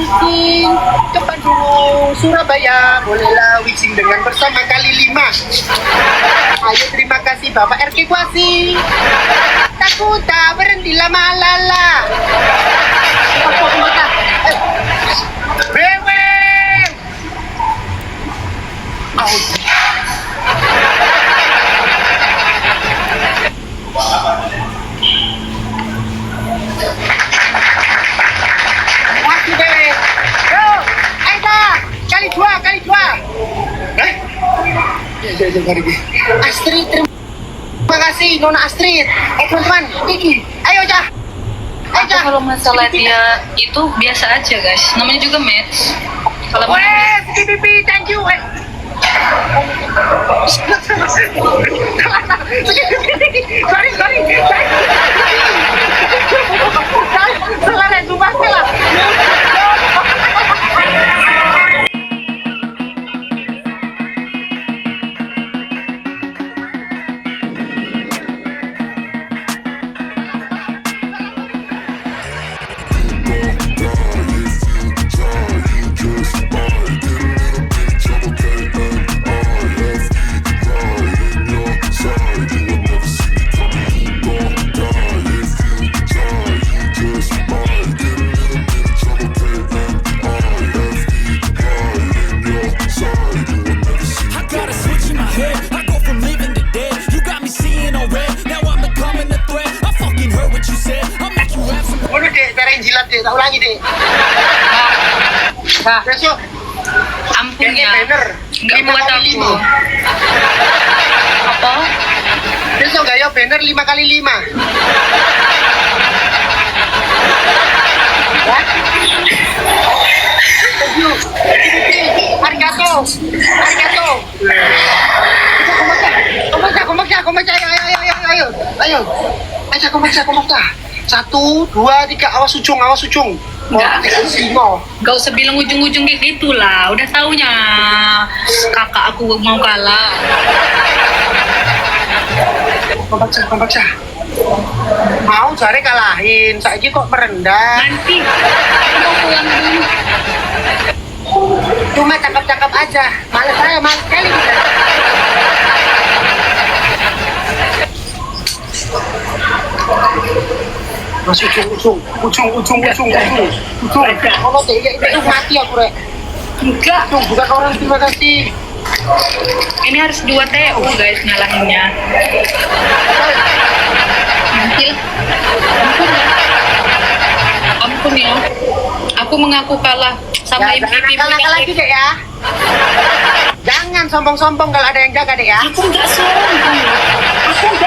Wishing ke Bandung, Surabaya. Bolehlah wishing dengan bersama kali 5. Ayo, terima kasih Bapak RK Kuasi. Takut tak berhenti lama-lala. Beweng. Masih beweng. Yo, Aida, kali dua. Astrid, terima kasih Nona Astrid. Teman-teman, Kiki, ayo Cah. Aku kalau masalah dia itu biasa aja guys, namanya juga match. Kalau Pipi, thank you. Sorry. Salah, sumpah salah. Jilat deh, tak ulangi deh. Nah, Besok ampun kayaknya ya, banner nggak 5 buat kali aku. 5. Apa? Besok nggak ya banner 5 kali 5. Ya? Thank you. Arigato. Komaca. Ayo. Aja komaca. 1, 2, 3, awas ujung. Nggak. Singo. Gak usah bilang ujung-ujung kayak gitu lah, udah taunya kakak aku mau kalah. Komaca. Mau cari kalahin, saiki kok merendah. Nanti aku mau pulang dulu. Cuma cakep-cakep aja. Males sekali kita. Mas ujung. Kalau itu mati aku rek. Enggak, Bukan orang, terima kasih. ini harus 2 TU guys ngalahinnya. Nanti ampun ya, aku mengaku kalah sama Ya, MVP. jangan nakal lagi deh ya. Jangan sombong-sombong kalau ada yang jaga deh ya. Aku nggak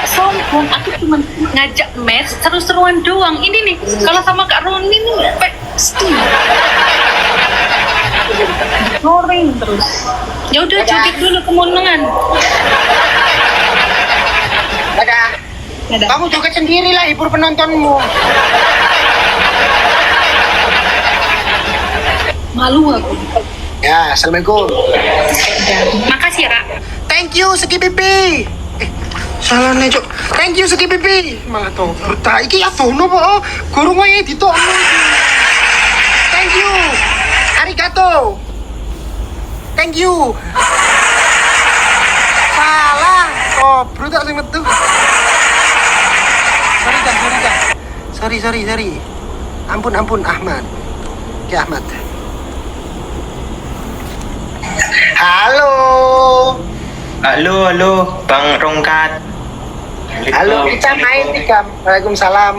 sombong, aku cuma ngajak match seru-seruan doang. Ini nih, kalau sama Kak Roni nih pasti goreng terus. Ya udah, joget dulu kemenangan. Dadah. Kamu joget sendiri lah, hibur penontonmu. Malu aku. Ya, assalamualaikum. Makasih ya Kak. Thank you Segi Pipi. Salah nih Cuk. Thank you Segi Pipi. Malah tuh berita iki apa nopo? Guru ngoye ditokno. Thank you. Arigato. Thank you. Salah. Oh, brutal sing metu. Sorry. Ampun Ahmad. Ya Ahmad. Halo, Bang Rongkat. Halo, kita main 3. Waalaikumsalam.